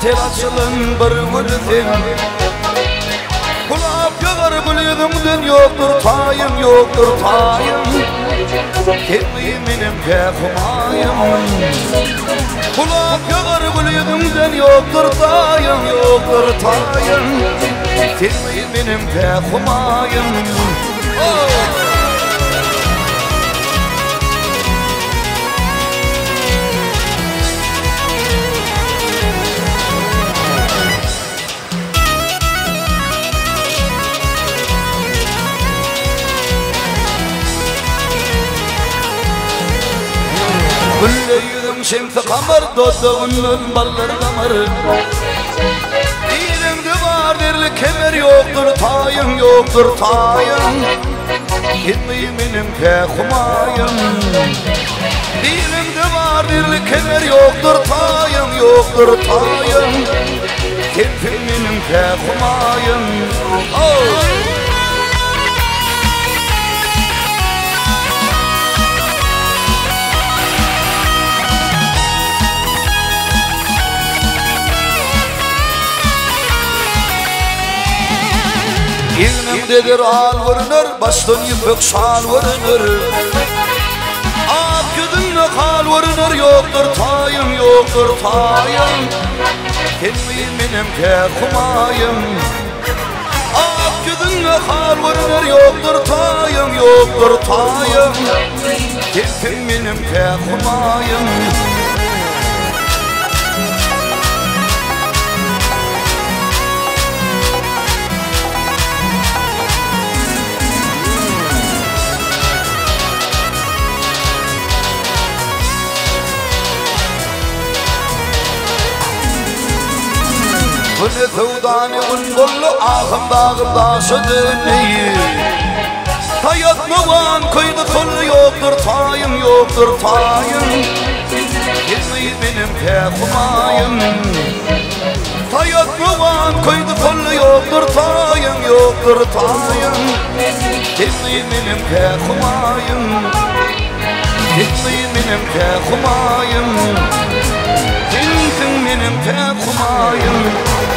tel açılın bir gülden kulap yağar gülüdümden yoktur tayım Kelmeyi benim pekumayım kulap yağar gülüdümden yoktur tayım Kelmeyi benim pekumayım Gülle yüzüm şemsi kamar dodağının balları damar Dilimde var derli kemer yoktur tayım Kelmeyi benim pekumayım Dilimde var derli kemer yoktur tayım Kelmeyi benim pekumayım İğnemdedir al vurunur, bastın yıpık şal vurunur Ak güdünle kal vurunur, yoktur tayım Kelmeyi benim pekumayım Ak güdünle kal vurunur, yoktur tayım Kelmeyi benim pekumayım Güne tevdani undullu ahım dağımda södünleyi Hayatmavan kıydı kıllı yoktur tayım Kelmeyi benim pekumayım Hayatmavan kıydı kıllı yoktur tayım Kelmeyi benim pekumayım Kelmeyi benim pekumayım Kelmeyi benim pekumayım